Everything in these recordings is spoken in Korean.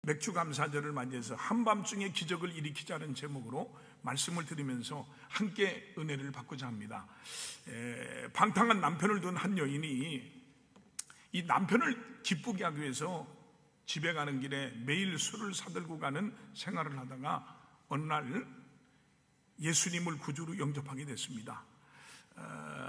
맥주 감사절을 맞이해서 한밤중에 기적을 일으키자는 제목으로 말씀을 드리면서 함께 은혜를 받고자 합니다. 방탕한 남편을 둔 한 여인이 이 남편을 기쁘게 하기 위해서 집에 가는 길에 매일 술을 사들고 가는 생활을 하다가 어느 날 예수님을 구주로 영접하게 됐습니다.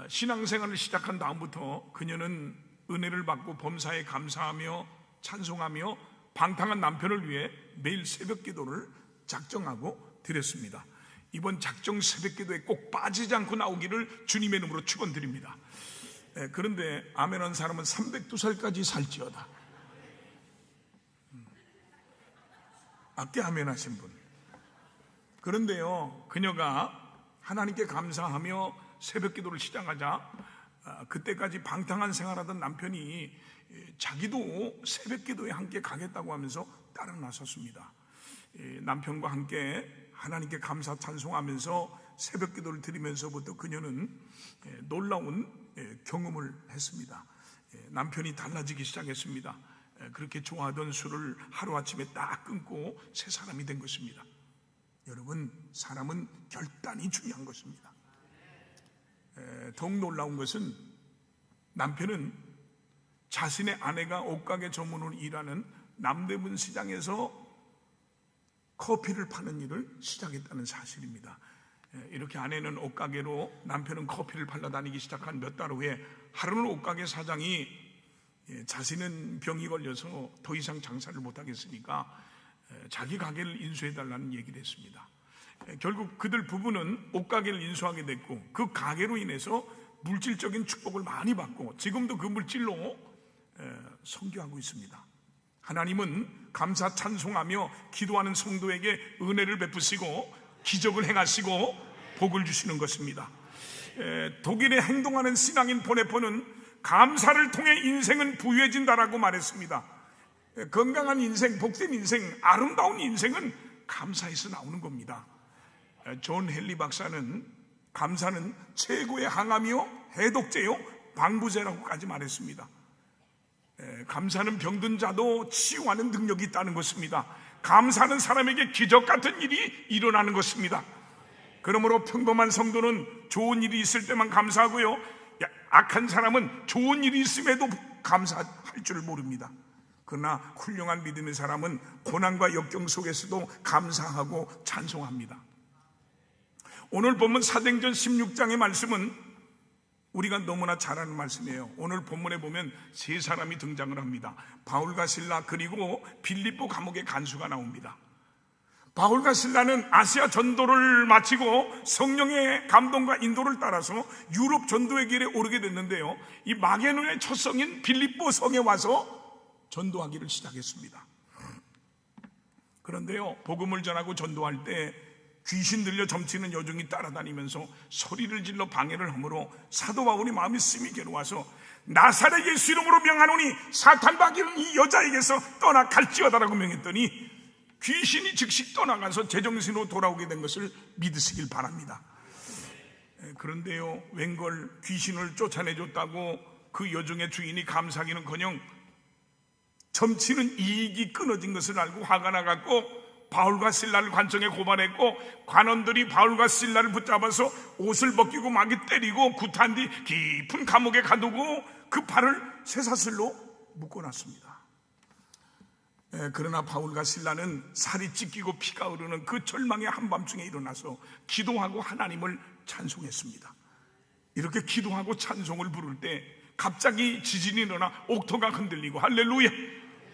신앙생활을 시작한 다음부터 그녀는 은혜를 받고 범사에 감사하며 찬송하며 방탕한 남편을 위해 매일 새벽 기도를 작정하고 드렸습니다. 이번 작정 새벽 기도에 꼭 빠지지 않고 나오기를 주님의 이름으로 축원드립니다. 그런데 아멘한 사람은 302살까지 살지어다. 앞뒤 아멘하신 분. 그런데요, 그녀가 하나님께 감사하며 새벽 기도를 시작하자 그때까지 방탕한 생활하던 남편이 자기도 새벽 기도에 함께 가겠다고 하면서 따라 나섰습니다. 남편과 함께 하나님께 감사 찬송하면서 새벽 기도를 드리면서부터 그녀는 놀라운 경험을 했습니다. 남편이 달라지기 시작했습니다. 그렇게 좋아하던 술을 하루아침에 딱 끊고 새 사람이 된 것입니다. 여러분, 사람은 결단이 중요한 것입니다. 더욱 놀라운 것은 남편은 자신의 아내가 옷가게 전문으로 일하는 남대문 시장에서 커피를 파는 일을 시작했다는 사실입니다. 이렇게 아내는 옷가게로 남편은 커피를 팔러 다니기 시작한 몇 달 후에 하루는 옷가게 사장이 자신은 병이 걸려서 더 이상 장사를 못하겠으니까 자기 가게를 인수해달라는 얘기를 했습니다. 결국 그들 부부는 옷가게를 인수하게 됐고 그 가게로 인해서 물질적인 축복을 많이 받고 지금도 그 물질로 선교하고 있습니다. 하나님은 감사 찬송하며 기도하는 성도에게 은혜를 베푸시고 기적을 행하시고 복을 주시는 것입니다. 독일에 행동하는 신앙인 보네포는 감사를 통해 인생은 부유해진다라고 말했습니다. 건강한 인생, 복된 인생, 아름다운 인생은 감사에서 나오는 겁니다. 존 헨리 박사는 감사는 최고의 항암이요 해독제요 방부제라고까지 말했습니다. 감사는 병든 자도 치유하는 능력이 있다는 것입니다. 감사는 사람에게 기적 같은 일이 일어나는 것입니다. 그러므로 평범한 성도는 좋은 일이 있을 때만 감사하고요, 악한 사람은 좋은 일이 있음에도 감사할 줄 모릅니다. 그러나 훌륭한 믿음의 사람은 고난과 역경 속에서도 감사하고 찬송합니다. 오늘 본문 사도행전 16장의 말씀은 우리가 너무나 잘 아는 말씀이에요. 오늘 본문에 보면 세 사람이 등장을 합니다. 바울과 실라 그리고 빌립보 감옥의 간수가 나옵니다. 바울과 실라는 아시아 전도를 마치고 성령의 감동과 인도를 따라서 유럽 전도의 길에 오르게 됐는데요, 이 마게도냐의 첫 성인 빌립보 성에 와서 전도하기를 시작했습니다. 그런데요, 복음을 전하고 전도할 때 귀신 들려 점치는 여종이 따라다니면서 소리를 질러 방해를 하므로 사도 바울이 마음이 심히 괴로워서 나사렛 예수 이름으로 명하노니 사탄 박이는 이 여자에게서 떠나 갈지어다라고 명했더니 귀신이 즉시 떠나가서 제정신으로 돌아오게 된 것을 믿으시길 바랍니다. 그런데요, 웬걸 귀신을 쫓아내줬다고 그 여종의 주인이 감사하기는커녕 점치는 이익이 끊어진 것을 알고 화가 나갖고 바울과 실라를 관청에 고발했고 관원들이 바울과 실라를 붙잡아서 옷을 벗기고 마귀 때리고 구탄 뒤 깊은 감옥에 가두고 그 팔을 쇠사슬로 묶어놨습니다. 그러나 바울과 실라는 살이 찢기고 피가 흐르는 그 절망의 한밤중에 일어나서 기도하고 하나님을 찬송했습니다. 이렇게 기도하고 찬송을 부를 때 갑자기 지진이 일어나 옥토가 흔들리고 할렐루야,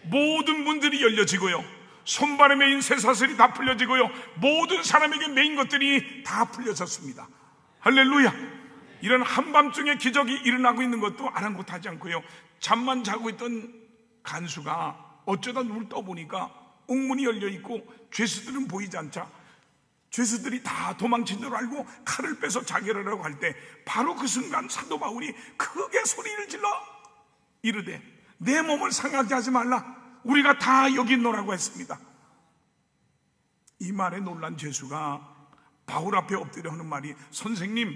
모든 문들이 열려지고요, 손발에 매인 쇠사슬이 다 풀려지고요, 모든 사람에게 매인 것들이 다 풀려졌습니다. 할렐루야. 이런 한밤중에 기적이 일어나고 있는 것도 아랑곳하지 않고요, 잠만 자고 있던 간수가 어쩌다 눈을 떠보니까 옥문이 열려있고 죄수들은 보이지 않자 죄수들이 다 도망친 줄 알고 칼을 빼서 자결하려고 할 때 바로 그 순간 사도 바울이 크게 소리를 질러 이르되 내 몸을 상하게 하지 말라, 우리가 다 여기 있노라고 했습니다. 이 말에 놀란 죄수가 바울 앞에 엎드려 하는 말이 선생님,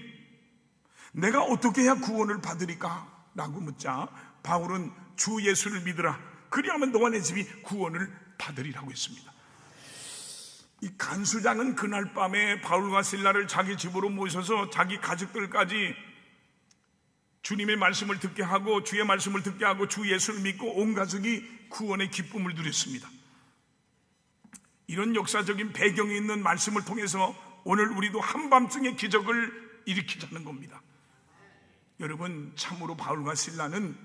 내가 어떻게 해야 구원을 받으리까? 라고 묻자 바울은 주 예수를 믿으라, 그리하면 너와 내 집이 구원을 받으리라고 했습니다. 이 간수장은 그날 밤에 바울과 실라를 자기 집으로 모셔서 자기 가족들까지 주님의 말씀을 듣게 하고 주의 말씀을 듣게 하고 주 예수를 믿고 온 가족이 구원의 기쁨을 누렸습니다. 이런 역사적인 배경이 있는 말씀을 통해서 오늘 우리도 한밤중에 기적을 일으키자는 겁니다. 여러분, 참으로 바울과 실라는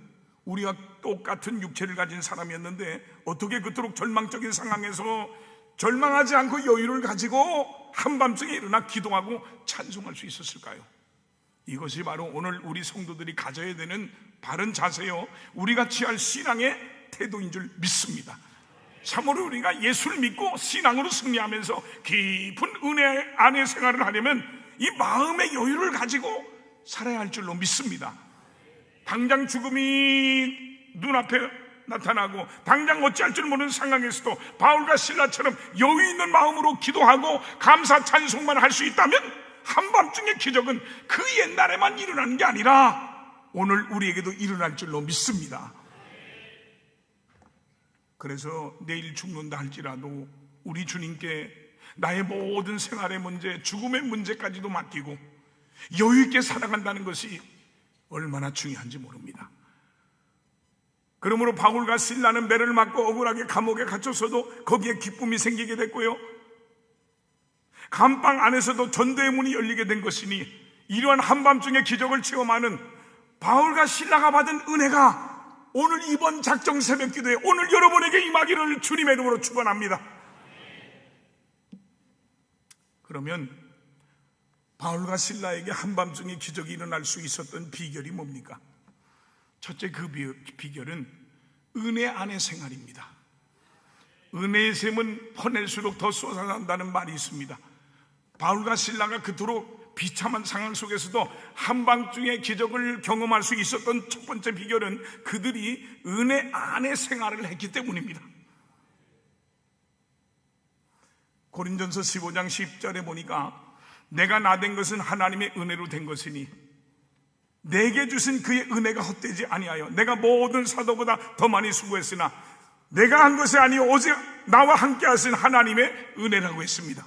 우리와 똑같은 육체를 가진 사람이었는데 어떻게 그토록 절망적인 상황에서 절망하지 않고 여유를 가지고 한밤중에 일어나 기도하고 찬송할 수 있었을까요? 이것이 바로 오늘 우리 성도들이 가져야 되는 바른 자세요, 우리가 취할 신앙의 태도인 줄 믿습니다. 참으로 우리가 예수를 믿고 신앙으로 승리하면서 깊은 은혜 안의 생활을 하려면 이 마음의 여유를 가지고 살아야 할 줄로 믿습니다. 당장 죽음이 눈앞에 나타나고 당장 어찌할 줄 모르는 상황에서도 바울과 실라처럼 여유 있는 마음으로 기도하고 감사 찬송만 할 수 있다면 한밤중의 기적은 그 옛날에만 일어나는 게 아니라 오늘 우리에게도 일어날 줄로 믿습니다. 그래서 내일 죽는다 할지라도 우리 주님께 나의 모든 생활의 문제, 죽음의 문제까지도 맡기고 여유 있게 살아간다는 것이 얼마나 중요한지 모릅니다. 그러므로 바울과 실라는 매를 맞고 억울하게 감옥에 갇혔어도 거기에 기쁨이 생기게 됐고요, 감방 안에서도 전도의 문이 열리게 된 것이니 이러한 한밤중의 기적을 체험하는 바울과 실라가 받은 은혜가 오늘 이번 작정 새벽 기도에 오늘 여러분에게 임하기를 주님의 이름으로 축원합니다. 그러면 바울과 실라에게 한밤중에 기적이 일어날 수 있었던 비결이 뭡니까? 첫째, 그 비결은 은혜 안의 생활입니다. 은혜의 샘은 퍼낼수록 더 솟아난다는 말이 있습니다. 바울과 실라가 그토록 비참한 상황 속에서도 한밤중에 기적을 경험할 수 있었던 첫 번째 비결은 그들이 은혜 안의 생활을 했기 때문입니다. 고린전서 15장 10절에 보니까 내가 나된 것은 하나님의 은혜로 된 것이니 내게 주신 그의 은혜가 헛되지 아니하여 내가 모든 사도보다 더 많이 수고했으나 내가 한 것이 아니요 오직 나와 함께 하신 하나님의 은혜라고 했습니다.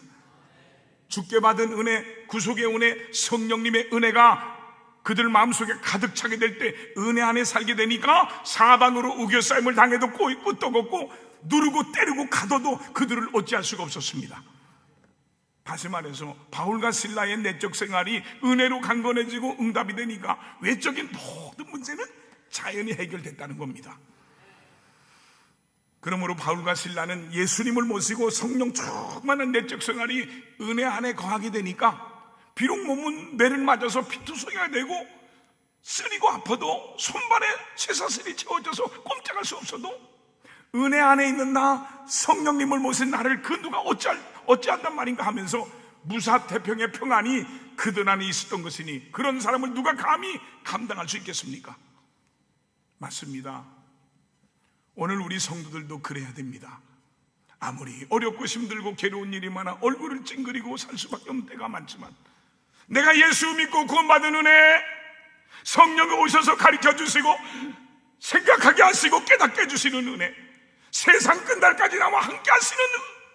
주께 받은 은혜, 구속의 은혜, 성령님의 은혜가 그들 마음속에 가득 차게 될 때 은혜 안에 살게 되니까 사방으로 우겨싸임을 당해도 끄떡없고 누르고 때리고 가둬도 그들을 어찌할 수가 없었습니다. 다시 말해서 바울과 실라의 내적 생활이 은혜로 강건해지고 응답이 되니까 외적인 모든 문제는 자연히 해결됐다는 겁니다. 그러므로 바울과 실라는 예수님을 모시고 성령 충만한 내적 생활이 은혜 안에 거하게 되니까 비록 몸은 매를 맞아서 피투성이가 되고 쓰리고 아파도 손발에 쇠사슬이 채워져서 꼼짝할 수 없어도 은혜 안에 있는 나, 성령님을 모신 나를 그 누가 어찌한단 말인가 하면서 무사태평의 평안이 그들 안에 있었던 것이니 그런 사람을 누가 감히 감당할 수 있겠습니까? 맞습니다. 오늘 우리 성도들도 그래야 됩니다. 아무리 어렵고 힘들고 괴로운 일이 많아 얼굴을 찡그리고 살 수밖에 없는 때가 많지만 내가 예수 믿고 구원받은 은혜, 성령이 오셔서 가르쳐 주시고 생각하게 하시고 깨닫게 해주시는 은혜, 세상 끝날까지 나와 함께 하시는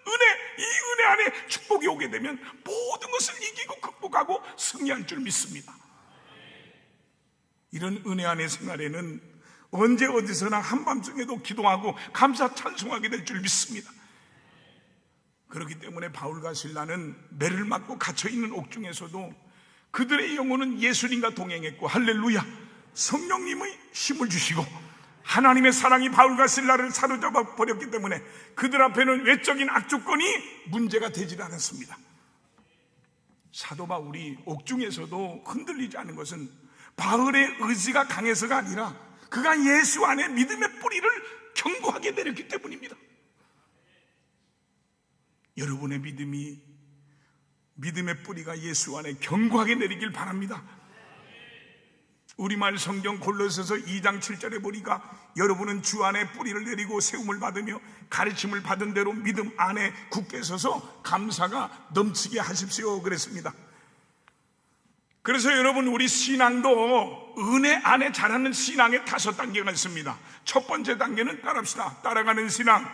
은혜, 이 은혜 안에 축복이 오게 되면 모든 것을 이기고 극복하고 승리할 줄 믿습니다. 이런 은혜 안의 생활에는 언제 어디서나 한밤중에도 기도하고 감사 찬송하게 될 줄 믿습니다. 그렇기 때문에 바울과 실라는 매를 맞고 갇혀있는 옥중에서도 그들의 영혼은 예수님과 동행했고 할렐루야, 성령님의 힘을 주시고 하나님의 사랑이 바울과 실라를 사로잡아 버렸기 때문에 그들 앞에는 외적인 악조건이 문제가 되질 않았습니다. 사도 바울이 옥중에서도 흔들리지 않은 것은 바울의 의지가 강해서가 아니라 그가 예수 안에 믿음의 뿌리를 견고하게 내렸기 때문입니다. 여러분의 믿음의 뿌리가 예수 안에 견고하게 내리길 바랍니다. 우리말 성경 골로새서 2장 7절에 보니까 여러분은 주 안에 뿌리를 내리고 세움을 받으며 가르침을 받은 대로 믿음 안에 굳게 서서 감사가 넘치게 하십시오 그랬습니다. 그래서 여러분, 우리 신앙도 은혜 안에 자라는 신앙의 5단계가 있습니다. 첫 번째 단계는 따라합시다. 따라가는 신앙.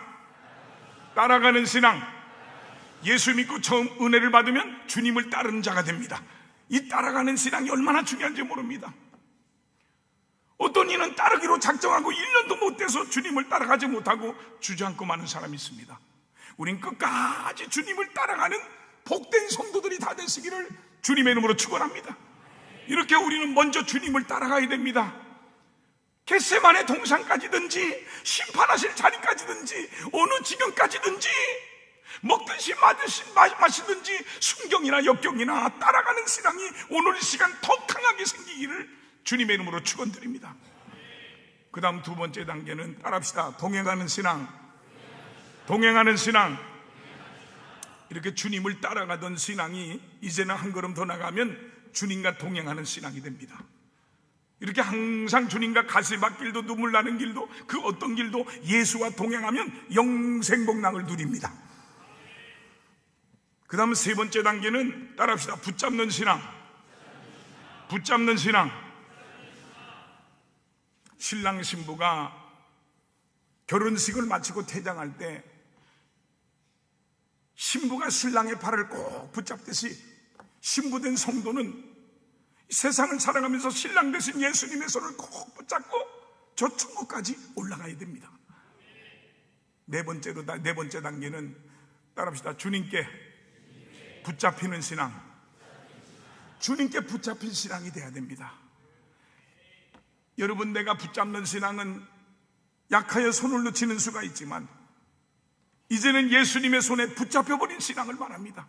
따라가는 신앙. 예수 믿고 처음 은혜를 받으면 주님을 따르는 자가 됩니다. 이 따라가는 신앙이 얼마나 중요한지 모릅니다. 어떤 이는 따르기로 작정하고 1년도 못 돼서 주님을 따라가지 못하고 주저앉고 마는 사람이 있습니다. 우린 끝까지 주님을 따라가는 복된 성도들이 다 되시기를 주님의 이름으로 축원합니다. 이렇게 우리는 먼저 주님을 따라가야 됩니다. 겟세마네 동산까지든지 심판하실 자리까지든지 어느 지경까지든지 먹든지 마시든지 순경이나 역경이나 따라가는 신앙이 오늘 이 시간 더 강하게 생기기를 주님의 이름으로 축원드립니다. 그 다음 두 번째 단계는 따라합시다. 동행하는 신앙. 동행하는 신앙. 이렇게 주님을 따라가던 신앙이 이제는 한 걸음 더 나가면 주님과 동행하는 신앙이 됩니다. 이렇게 항상 주님과 가시밭길도 눈물 나는 길도 그 어떤 길도 예수와 동행하면 영생복락을 누립니다. 그 다음 세 번째 단계는 따라합시다. 붙잡는 신앙. 붙잡는 신앙. 신랑 신부가 결혼식을 마치고 퇴장할 때 신부가 신랑의 발을 꼭 붙잡듯이 신부된 성도는 세상을 살아가면서 신랑 되신 예수님의 손을 꼭 붙잡고 저 천국까지 올라가야 됩니다. 네 번째 단계는 따라합시다. 주님께 붙잡히는 신앙. 주님께 붙잡힌 신앙이 돼야 됩니다. 여러분, 내가 붙잡는 신앙은 약하여 손을 놓치는 수가 있지만 이제는 예수님의 손에 붙잡혀버린 신앙을 말합니다.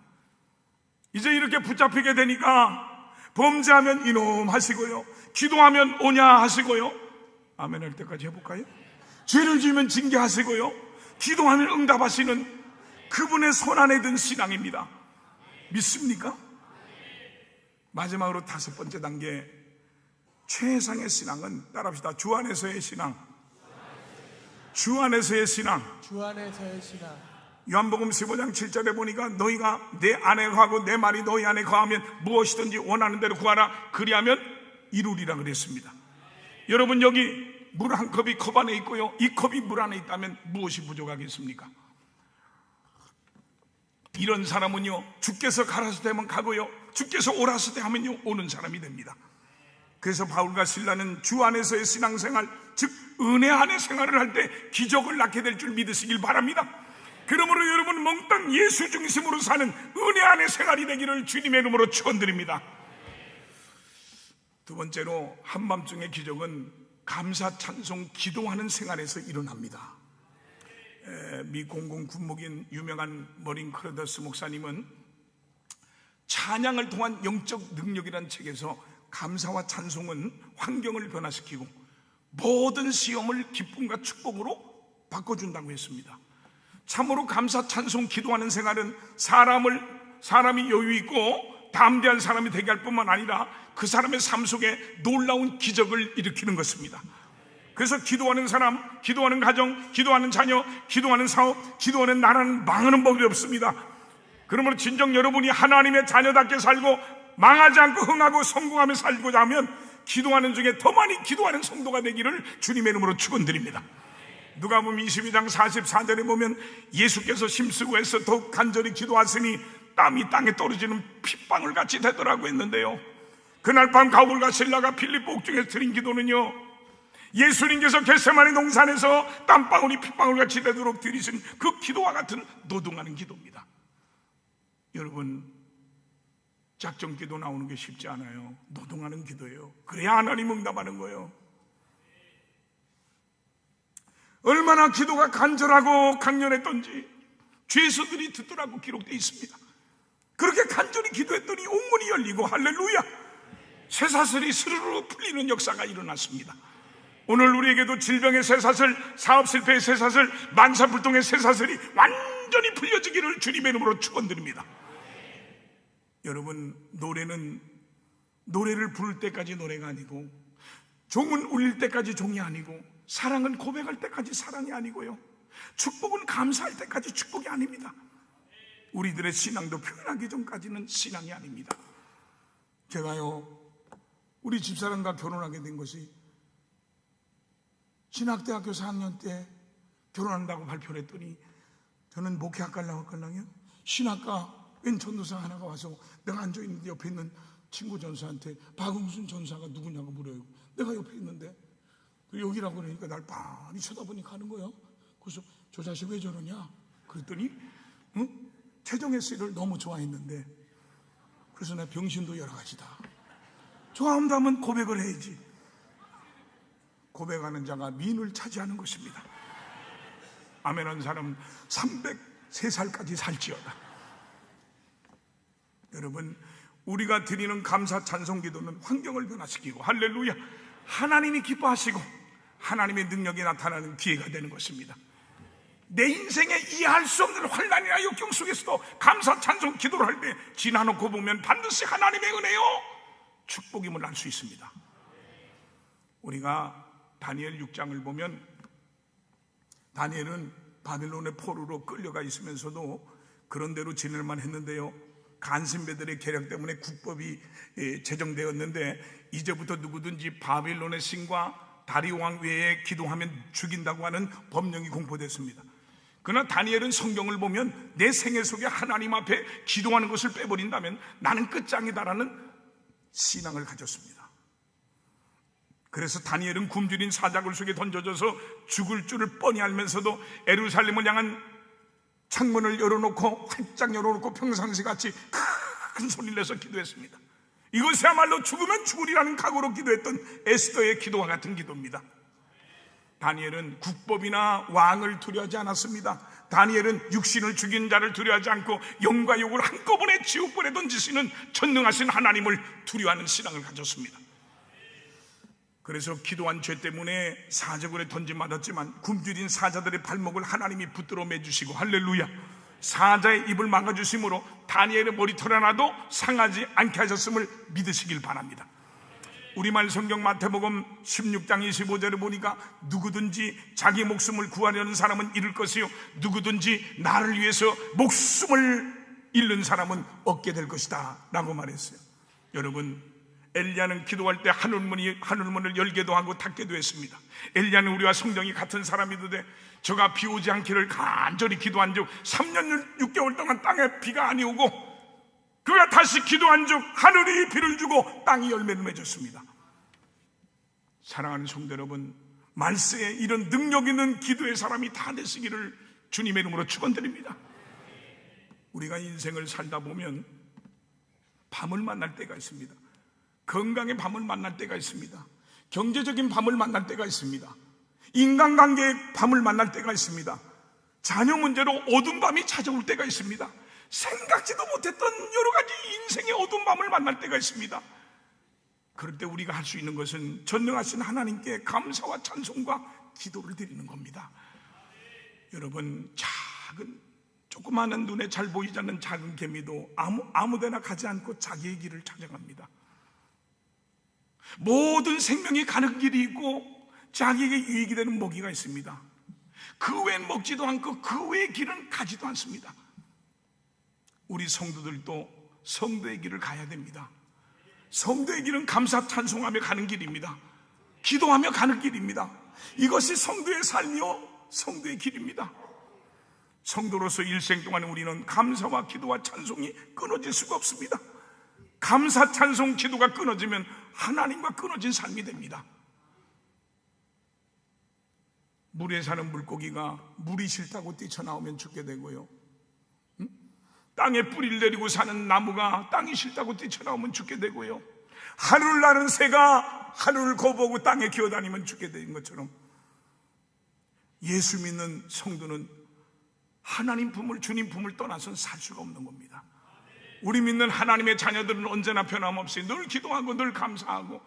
이제 이렇게 붙잡히게 되니까 범죄하면 이놈 하시고요, 기도하면 오냐 하시고요, 아멘 할 때까지 해볼까요? 죄를 지으면 징계하시고요, 기도하면 응답하시는 그분의 손 안에 든 신앙입니다. 믿습니까? 마지막으로 다섯 번째 단계, 최상의 신앙은 따라합시다. 주 안에서의 신앙. 주 안에서의 신앙. 주 안에서의 신앙. 요한복음 15장 7절에 보니까 너희가 내 안에 거하고 내 말이 너희 안에 거하면 무엇이든지 원하는 대로 구하라 그리하면 이루리라 그랬습니다. 여러분, 여기 물 한 컵이 컵 안에 있고요, 이 컵이 물 안에 있다면 무엇이 부족하겠습니까? 이런 사람은요, 주께서 가라서 되면 가고요, 주께서 오라서 되 하면요 오는 사람이 됩니다. 그래서 바울과 실라는 주 안에서의 신앙생활, 즉 은혜 안의 생활을 할 때 기적을 낳게 될 줄 믿으시길 바랍니다. 그러므로 여러분, 몽땅 예수 중심으로 사는 은혜 안의 생활이 되기를 주님의 이름으로 축원드립니다. 두 번째로 한밤중의 기적은 감사 찬송 기도하는 생활에서 일어납니다. 미 공군 군목인 유명한 머린 크로더스 목사님은 찬양을 통한 영적 능력이라는 책에서 감사와 찬송은 환경을 변화시키고 모든 시험을 기쁨과 축복으로 바꿔준다고 했습니다. 참으로 감사 찬송 기도하는 생활은 사람이 여유 있고 담대한 사람이 되게 할 뿐만 아니라 그 사람의 삶 속에 놀라운 기적을 일으키는 것입니다. 그래서 기도하는 사람, 기도하는 가정, 기도하는 자녀, 기도하는 사업, 기도하는 나라는 망하는 법이 없습니다. 그러므로 진정 여러분이 하나님의 자녀답게 살고 망하지 않고 흥하고 성공하며 살고자 하면 기도하는 중에 더 많이 기도하는 성도가 되기를 주님의 이름으로 축원드립니다. 누가복음 22장 44절에 보면 예수께서 힘쓰고 해서 더욱 간절히 기도하시니 땀이 땅에 떨어지는 핏방울 같이 되더라고 했는데요, 그날 밤 가울과 실라가 빌립보 옥중에서 드린 기도는요, 예수님께서 겟세마네 동산에서 땀방울이 핏방울 같이 되도록 드리신 그 기도와 같은 노동하는 기도입니다. 여러분, 작정 기도 나오는 게 쉽지 않아요. 노동하는 기도예요. 그래야 하나님 응답하는 거예요. 얼마나 기도가 간절하고 강렬했던지 죄수들이 듣더라고 기록되어 있습니다. 그렇게 간절히 기도했더니 옥문이 열리고 할렐루야, 쇠사슬이 스르르 풀리는 역사가 일어났습니다. 오늘 우리에게도 질병의 쇠사슬, 사업 실패의 쇠사슬, 만사불통의 쇠사슬이 완전히 풀려지기를 주님의 이름으로 축원드립니다. 여러분, 노래를 부를 때까지 노래가 아니고, 종은 울릴 때까지 종이 아니고, 사랑은 고백할 때까지 사랑이 아니고요, 축복은 감사할 때까지 축복이 아닙니다. 우리들의 신앙도 표현하기 전까지는 신앙이 아닙니다. 제가요, 우리 집사람과 결혼하게 된 것이 신학대학교 4학년 때 결혼한다고 발표를 했더니 저는 목회학 가려고 했거든요. 신학과 웬 전도사 하나가 와서 내가 앉아있는데 옆에 있는 친구 전사한테 박응순 전사가 누구냐고 물어요. 내가 옆에 있는데 여기라고 그러니까 날 빤히 쳐다보니까 하는 거예요. 그래서 저 자식 왜 저러냐 그랬더니 최정혜 씨를 너무 좋아했는데, 그래서 내 병신도 여러 가지다. 좋아한다면 고백을 해야지. 고백하는 자가 민을 차지하는 것입니다. 아멘한 사람 303살까지 살지어다. 여러분, 우리가 드리는 감사 찬송 기도는 환경을 변화시키고, 할렐루야, 하나님이 기뻐하시고 하나님의 능력이 나타나는 기회가 되는 것입니다. 내 인생에 이해할 수 없는 환난이나 역경 속에서도 감사 찬송 기도를 할 때 지나놓고 보면 반드시 하나님의 은혜요 축복임을 알 수 있습니다. 우리가 다니엘 6장을 보면 다니엘은 바빌론의 포로로 끌려가 있으면서도 그런 대로 지낼만 했는데요, 간신배들의 계략 때문에 국법이 제정되었는데 이제부터 누구든지 바빌론의 신과 다리오 왕 외에 기도하면 죽인다고 하는 법령이 공포됐습니다. 그러나 다니엘은 성경을 보면 내 생애 속에 하나님 앞에 기도하는 것을 빼버린다면 나는 끝장이다라는 신앙을 가졌습니다. 그래서 다니엘은 굶주린 사자굴 속에 던져져서 죽을 줄을 뻔히 알면서도 예루살렘을 향한 창문을 열어놓고 활짝 열어놓고 평상시같이 큰 소리를 내서 기도했습니다. 이것이야말로 죽으면 죽으리라는 각오로 기도했던 에스더의 기도와 같은 기도입니다. 다니엘은 국법이나 왕을 두려워하지 않았습니다. 다니엘은 육신을 죽인 자를 두려워하지 않고 영과 욕을 한꺼번에 지옥불에 던지시는 전능하신 하나님을 두려워하는 신앙을 가졌습니다. 그래서 기도한 죄 때문에 사자굴에 던짐받았지만 굶주린 사자들의 발목을 하나님이 붙들어 매주시고, 할렐루야, 사자의 입을 막아주심으로 다니엘의 머리털 하나도 상하지 않게 하셨음을 믿으시길 바랍니다. 우리말 성경 마태복음 16장 25절에 보니까 누구든지 자기 목숨을 구하려는 사람은 잃을 것이요 누구든지 나를 위해서 목숨을 잃는 사람은 얻게 될 것이다 라고 말했어요. 여러분, 엘리야는 기도할 때 하늘문을 열게도 하고 닫게도 했습니다. 엘리야는 우리와 성정이 같은 사람이던데 저가 비 오지 않기를 간절히 기도한 즉 3년 6개월 동안 땅에 비가 안 오고 그가 다시 기도한 즉 하늘이 비를 주고 땅이 열매를 맺었습니다. 사랑하는 성도 여러분, 말세에 이런 능력 있는 기도의 사람이 다 되시기를 주님의 이름으로 축원드립니다. 우리가 인생을 살다 보면 밤을 만날 때가 있습니다. 건강의 밤을 만날 때가 있습니다. 경제적인 밤을 만날 때가 있습니다. 인간관계의 밤을 만날 때가 있습니다. 자녀 문제로 어두운 밤이 찾아올 때가 있습니다. 생각지도 못했던 여러 가지 인생의 어두운 밤을 만날 때가 있습니다. 그럴 때 우리가 할 수 있는 것은 전능하신 하나님께 감사와 찬송과 기도를 드리는 겁니다. 여러분, 작은 조그마한 눈에 잘 보이지 않는 작은 개미도 아무데나 가지 않고 자기의 길을 찾아갑니다. 모든 생명이 가는 길이 있고 자기에게 유익이 되는 먹이가 있습니다. 그 외엔 먹지도 않고 그 외의 길은 가지도 않습니다. 우리 성도들도 성도의 길을 가야 됩니다. 성도의 길은 감사 찬송하며 가는 길입니다. 기도하며 가는 길입니다. 이것이 성도의 삶이요 성도의 길입니다. 성도로서 일생 동안 우리는 감사와 기도와 찬송이 끊어질 수가 없습니다. 감사 찬송 기도가 끊어지면 하나님과 끊어진 삶이 됩니다. 물에 사는 물고기가 물이 싫다고 뛰쳐나오면 죽게 되고요, 땅에 뿌리를 내리고 사는 나무가 땅이 싫다고 뛰쳐나오면 죽게 되고요, 하늘을 나는 새가 하늘을 거부하고 땅에 기어다니면 죽게 되는 것처럼 예수 믿는 성도는 하나님 품을, 주님 품을 떠나서는 살 수가 없는 겁니다. 우리 믿는 하나님의 자녀들은 언제나 변함없이 늘 기도하고 늘 감사하고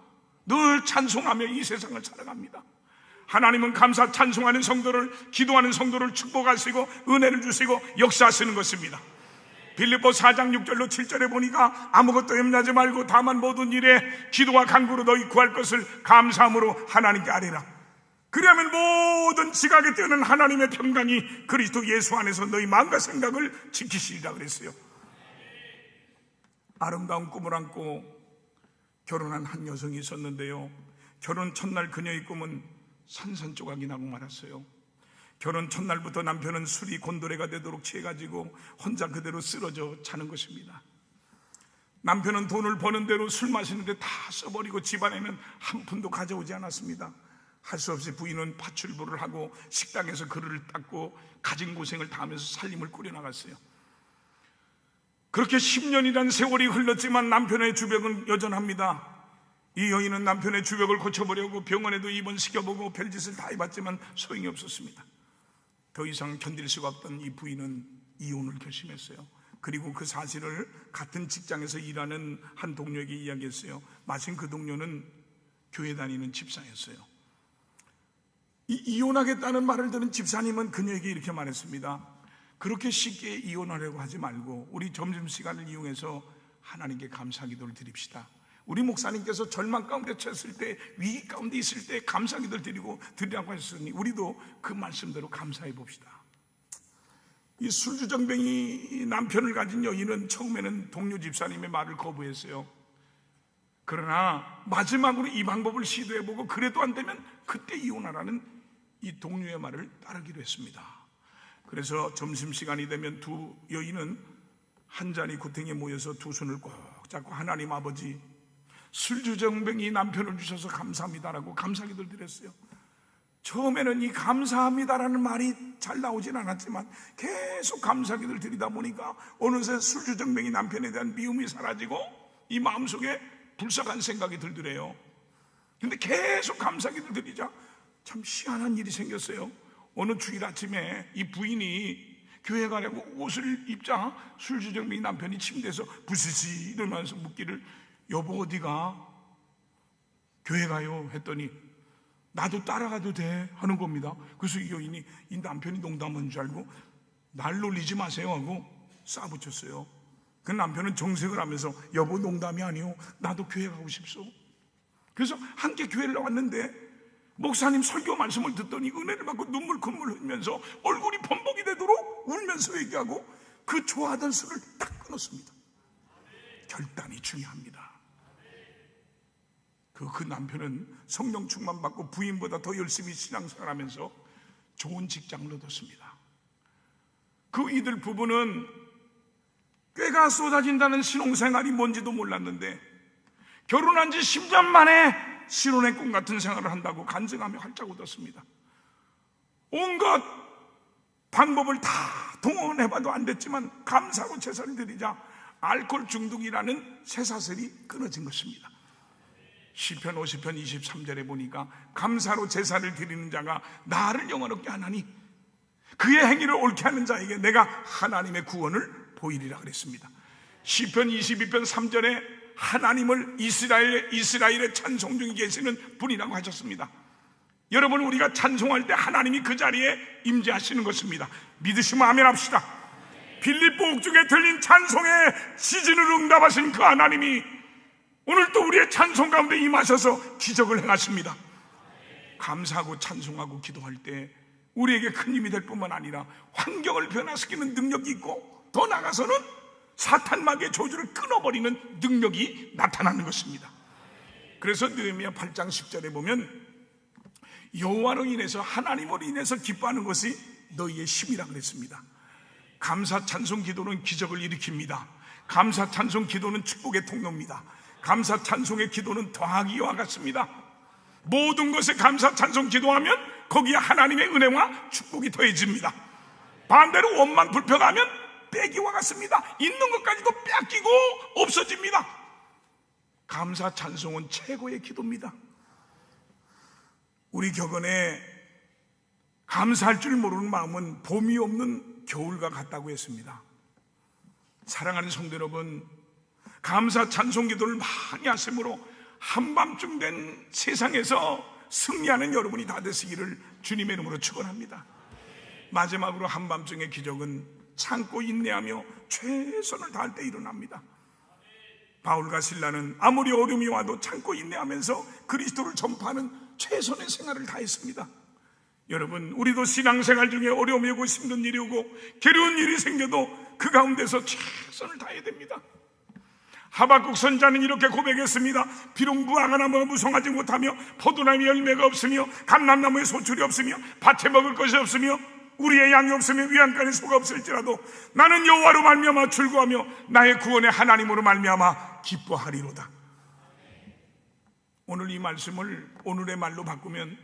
늘 찬송하며 이 세상을 살아갑니다. 하나님은 감사 찬송하는 성도를, 기도하는 성도를 축복하시고 은혜를 주시고 역사하시는 것입니다. 빌립보 4장 6절로 7절에 보니까 아무것도 염려하지 말고 다만 모든 일에 기도와 간구로 너희 구할 것을 감사함으로 하나님께 아뢰라. 그리하면 모든 지각에 뛰어난 하나님의 평강이 그리스도 예수 안에서 너희 마음과 생각을 지키시리라 그랬어요. 아름다운 꿈을 안고 결혼한 한 여성이 있었는데요, 결혼 첫날 그녀의 꿈은 산산조각이 나고 말았어요. 결혼 첫날부터 남편은 술이 곤도레가 되도록 취해가지고 혼자 그대로 쓰러져 자는 것입니다. 남편은 돈을 버는 대로 술 마시는데 다 써버리고 집안에는 한 푼도 가져오지 않았습니다. 할 수 없이 부인은 파출부를 하고 식당에서 그릇을 닦고 가진 고생을 다하면서 살림을 꾸려나갔어요. 그렇게 10년이란 세월이 흘렀지만 남편의 주벽은 여전합니다. 이 여인은 남편의 주벽을 고쳐보려고 병원에도 입원시켜보고 별짓을 다 해봤지만 소용이 없었습니다. 더 이상 견딜 수가 없던 이 부인은 이혼을 결심했어요. 그리고 그 사실을 같은 직장에서 일하는 한 동료에게 이야기했어요. 마침 그 동료는 교회 다니는 집사였어요. 이혼하겠다는 말을 들은 집사님은 그녀에게 이렇게 말했습니다. 그렇게 쉽게 이혼하려고 하지 말고 우리 점심시간을 이용해서 하나님께 감사기도를 드립시다. 우리 목사님께서 절망 가운데 처했을 때, 위기 가운데 있을 때 감사기도를 드리라고 하셨으니 우리도 그 말씀대로 감사해 봅시다. 이 술주정뱅이 남편을 가진 여인은 처음에는 동료 집사님의 말을 거부했어요. 그러나 마지막으로 이 방법을 시도해보고 그래도 안 되면 그때 이혼하라는 이 동료의 말을 따르기로 했습니다. 그래서 점심시간이 되면 두 여인은 한자리 구탱에 모여서 두 손을 꼭 잡고 하나님 아버지, 술주정뱅이 남편을 주셔서 감사합니다라고 감사기도를 드렸어요. 처음에는 이 감사합니다라는 말이 잘 나오진 않았지만 계속 감사기도를 드리다 보니까 어느새 술주정뱅이 남편에 대한 미움이 사라지고 이 마음속에 불쌍한 생각이 들더래요. 근데 계속 감사기도를 드리자 참 희한한 일이 생겼어요. 어느 주일 아침에 이 부인이 교회 가려고 옷을 입자 술주정뱅이 남편이 침대에서 부스시 이러면서 묻기를 여보 어디가? 교회 가요 했더니 나도 따라가도 돼 하는 겁니다. 그래서 이 여인이 이 남편이 농담한 줄 알고 날 놀리지 마세요 하고 싸붙였어요. 그 남편은 정색을 하면서 여보 농담이 아니요 나도 교회 가고 싶소. 그래서 함께 교회를 나왔는데 목사님 설교 말씀을 듣더니 은혜를 받고 눈물 콧물 흘리면서 얼굴이 범벅이 되도록 울면서 얘기하고 그 좋아하던 술을 딱 끊었습니다. 결단이 중요합니다. 그 남편은 성령 충만 받고 부인보다 더 열심히 신앙생활하면서 좋은 직장을 얻었습니다. 그 이들 부부는 꾀가 쏟아진다는 신혼생활이 뭔지도 몰랐는데 결혼한 지 10년 만에 신혼의 꿈 같은 생활을 한다고 간증하며 활짝 웃었습니다. 온갖 방법을 다 동원해봐도 안 됐지만 감사로 제사를 드리자 알코올 중독이라는 쇠사슬이 끊어진 것입니다. 시편 50편 23절에 보니까 감사로 제사를 드리는 자가 나를 영화롭게 하나니 그의 행위를 옳게 하는 자에게 내가 하나님의 구원을 보이리라 그랬습니다. 시편 22편 3절에 하나님을 이스라엘의 찬송 중에 계시는 분이라고 하셨습니다. 여러분 우리가 찬송할 때 하나님이 그 자리에 임재하시는 것입니다. 믿으시면 아멘 합시다. 빌립보 옥중에 들린 찬송의 시즌을 응답하신 그 하나님이 오늘 또 우리의 찬송 가운데 임하셔서 기적을 행하십니다. 감사하고 찬송하고 기도할 때 우리에게 큰 힘이 될 뿐만 아니라 환경을 변화시키는 능력이 있고 더 나아가서는 사탄 마귀의 저주를 끊어버리는 능력이 나타나는 것입니다. 그래서 느헤미야 8장 10절에 보면 여호와로 인해서 하나님으로 인해서 기뻐하는 것이 너희의 힘이라 그랬습니다. 감사 찬송 기도는 기적을 일으킵니다. 감사 찬송 기도는 축복의 통로입니다. 감사 찬송의 기도는 더하기와 같습니다. 모든 것에 감사 찬송 기도하면 거기에 하나님의 은혜와 축복이 더해집니다. 반대로 원망 불평하면 빼기와 같습니다. 있는 것까지도 뺏기고 없어집니다. 감사 찬송은 최고의 기도입니다. 우리 격언에 감사할 줄 모르는 마음은 봄이 없는 겨울과 같다고 했습니다. 사랑하는 성도 여러분, 감사 찬송 기도를 많이 하심으로 한밤중 된 세상에서 승리하는 여러분이 다 되시기를 주님의 이름으로 축원합니다. 마지막으로 한밤중의 기적은 참고 인내하며 최선을 다할 때 일어납니다. 바울과 실라는 아무리 어려움이 와도 참고 인내하면서 그리스도를 전파하는 최선의 생활을 다했습니다. 여러분, 우리도 신앙생활 중에 어려움이 오고 힘든 일이 오고 괴로운 일이 생겨도 그 가운데서 최선을 다해야 됩니다. 하박국 선자는 이렇게 고백했습니다. 비록 무화과 나무가 무성하지 못하며 포도나무에 열매가 없으며 감람나무에 소출이 없으며 밭에 먹을 것이 없으며 우리의 양이 없으며 위안간에 소가 없을지라도 나는 여호와로 말미암아 즐거워하며 나의 구원의 하나님으로 말미암아 기뻐하리로다. 오늘 이 말씀을 오늘의 말로 바꾸면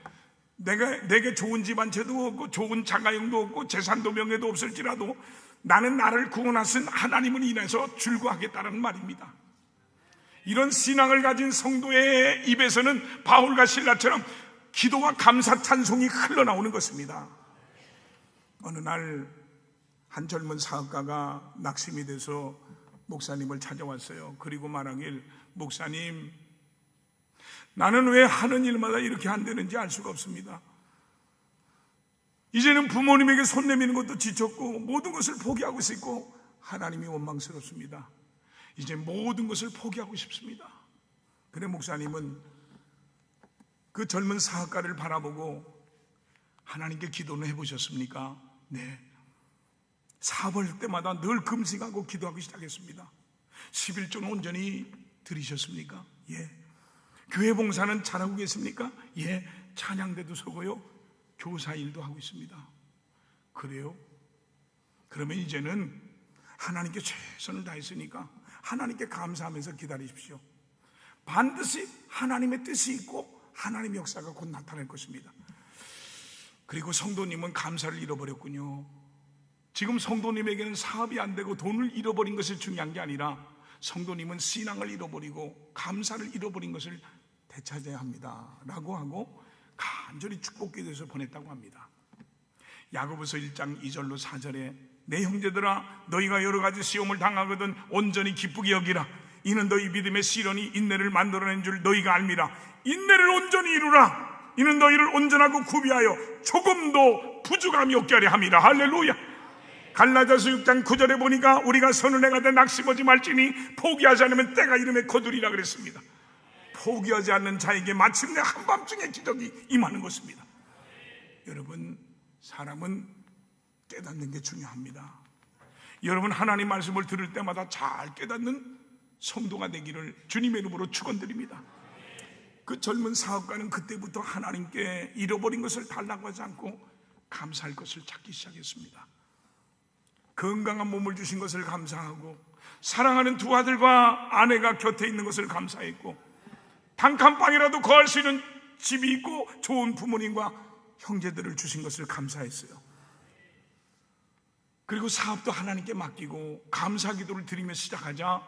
내게 좋은 집 한 채도 없고 좋은 자가용도 없고 재산도 명예도 없을지라도 나는 나를 구원하신 하나님을 인해서 즐거워하겠다는 말입니다. 이런 신앙을 가진 성도의 입에서는 바울과 실라처럼 기도와 감사 찬송이 흘러나오는 것입니다. 어느 날 한 젊은 사업가가 낙심이 돼서 목사님을 찾아왔어요. 그리고 말하길, 목사님, 나는 왜 하는 일마다 이렇게 안 되는지 알 수가 없습니다. 이제는 부모님에게 손 내미는 것도 지쳤고 모든 것을 포기하고 싶고 하나님이 원망스럽습니다. 이제 모든 것을 포기하고 싶습니다. 그래, 목사님은 그 젊은 사업가를 바라보고 하나님께 기도는 해보셨습니까? 네. 사업을 할 때마다 늘 금식하고 기도하기 시작했습니다. 11조는 온전히 드리셨습니까? 예. 교회 봉사는 잘하고 계십니까? 예. 찬양대도 서고요, 교사 일도 하고 있습니다. 그래요? 그러면 이제는 하나님께 최선을 다했으니까 하나님께 감사하면서 기다리십시오. 반드시 하나님의 뜻이 있고 하나님의 역사가 곧 나타날 것입니다. 그리고 성도님은 감사를 잃어버렸군요. 지금 성도님에게는 사업이 안 되고 돈을 잃어버린 것이 중요한 게 아니라 성도님은 신앙을 잃어버리고 감사를 잃어버린 것을 되찾아야 합니다 라고 하고 간절히 축복기도에서 보냈다고 합니다. 야고보서 1장 2절로 4절에 내 형제들아, 너희가 여러 가지 시험을 당하거든 온전히 기쁘게 여기라. 이는 너희 믿음의 시련이 인내를 만들어낸 줄 너희가 알미라. 인내를 온전히 이루라. 이는 너희를 온전하고 구비하여 조금도 부족함이 없게 하려 함이라. 할렐루야. 갈라디아서 6장 9절에 보니까 우리가 선을 행하되 낙심하지 말지니 포기하지 않으면 때가 이름에 거두리라 그랬습니다. 포기하지 않는 자에게 마침내 한밤중에 기적이 임하는 것입니다. 여러분, 사람은 깨닫는 게 중요합니다. 여러분, 하나님 말씀을 들을 때마다 잘 깨닫는 성도가 되기를 주님의 이름으로 축원드립니다. 그 젊은 사업가는 그때부터 하나님께 잃어버린 것을 달라고 하지 않고 감사할 것을 찾기 시작했습니다. 건강한 몸을 주신 것을 감사하고 사랑하는 두 아들과 아내가 곁에 있는 것을 감사했고 단칸방이라도 거할 수 있는 집이 있고 좋은 부모님과 형제들을 주신 것을 감사했어요. 그리고 사업도 하나님께 맡기고 감사 기도를 드리며 시작하자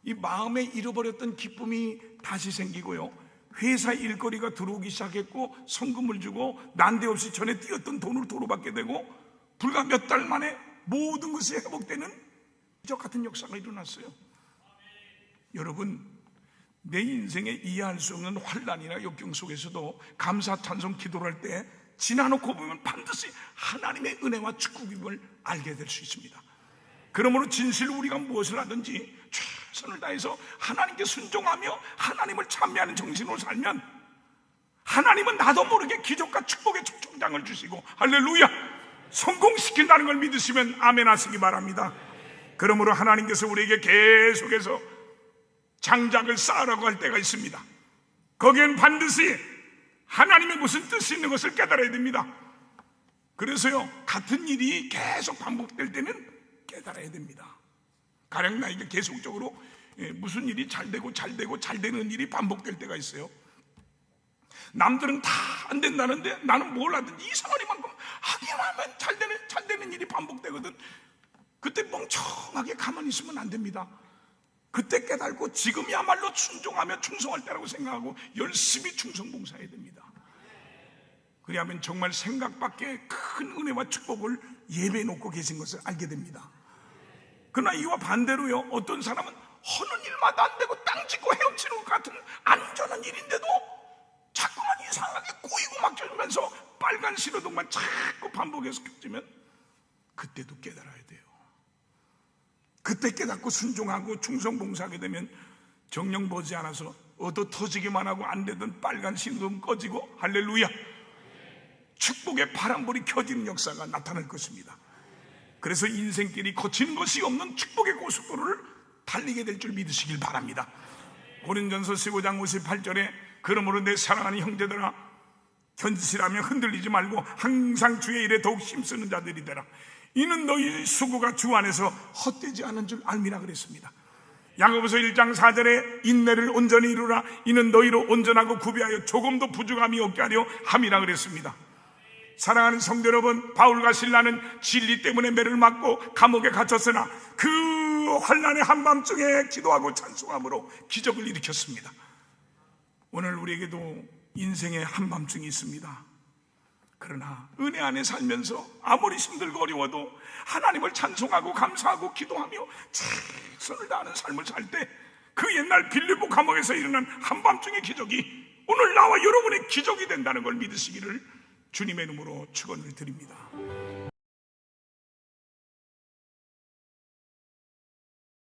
이 마음에 잃어버렸던 기쁨이 다시 생기고요, 회사 일거리가 들어오기 시작했고 성금을 주고 난데없이 전에 띄었던 돈을 도로받게 되고 불과 몇 달 만에 모든 것이 회복되는 기적 같은 역사가 일어났어요. 여러분, 내 인생에 이해할 수 없는 환난이나 역경 속에서도 감사 찬송 기도를 할 때 지나놓고 보면 반드시 하나님의 은혜와 축복임을 알게 될 수 있습니다. 그러므로 진실로 우리가 무엇을 하든지 최선을 다해서 하나님께 순종하며 하나님을 찬미하는 정신으로 살면 하나님은 나도 모르게 기적과 축복의 촉정장을 주시고 할렐루야, 성공시킨다는 걸 믿으시면 아멘 하시기 바랍니다. 그러므로 하나님께서 우리에게 계속해서 장작을 쌓으라고 할 때가 있습니다. 거기엔 반드시 하나님의 무슨 뜻이 있는 것을 깨달아야 됩니다. 그래서요, 같은 일이 계속 반복될 때는 깨달아야 됩니다. 가령 나에게 계속적으로 무슨 일이 잘 되고 잘 되는 일이 반복될 때가 있어요. 남들은 다 안 된다는데 나는 뭘 하든지 이상한 이만큼 하기만 하면 잘 되는 일이 반복되거든. 그때 멍청하게 가만히 있으면 안 됩니다. 그때 깨달고 지금이야말로 순종하며 충성할 때라고 생각하고 열심히 충성봉사해야 됩니다. 그리하면 정말 생각 밖에 큰 은혜와 축복을 예배해 놓고 계신 것을 알게 됩니다. 그러나 이와 반대로요, 어떤 사람은 하는 일마다 안 되고 땅 짚고 헤엄치는 것 같은 안전한 일인데도 자꾸만 이상하게 꼬이고 막혀지면서 빨간 신호등만 자꾸 반복해서 켜지면 그때도 깨달아야 돼요. 그때 깨닫고 순종하고 충성봉사하게 되면 정령 보지 않아서 얻어 터지기만 하고 안 되던 빨간 신호등 꺼지고 할렐루야, 축복의 파란불이 켜지는 역사가 나타날 것입니다. 그래서 인생길이 거친 것이 없는 축복의 고속도로를 달리게 될 줄 믿으시길 바랍니다. 고린전서 15장 58절에 그러므로 내 사랑하는 형제들아 견지시라며 흔들리지 말고 항상 주의 일에 더욱 힘쓰는 자들이 되라. 이는 너희 수고가 주 안에서 헛되지 않은 줄 알미라 그랬습니다. 야고보서 1장 4절에 인내를 온전히 이루라. 이는 너희로 온전하고 구비하여 조금도 부족함이 없게 하려 함이라 그랬습니다. 사랑하는 성도 여러분, 바울과 실라는 진리 때문에 매를 맞고 감옥에 갇혔으나 그 환난의 한밤중에 기도하고 찬송함으로 기적을 일으켰습니다. 오늘 우리에게도 인생의 한밤중이 있습니다. 그러나 은혜 안에 살면서 아무리 힘들고 어려워도 하나님을 찬송하고 감사하고 기도하며 최선을 다하는 삶을 살 때 그 옛날 빌립보 감옥에서 일어난 한밤중의 기적이 오늘 나와 여러분의 기적이 된다는 걸 믿으시기를 주님의 이름으로 축원을 드립니다.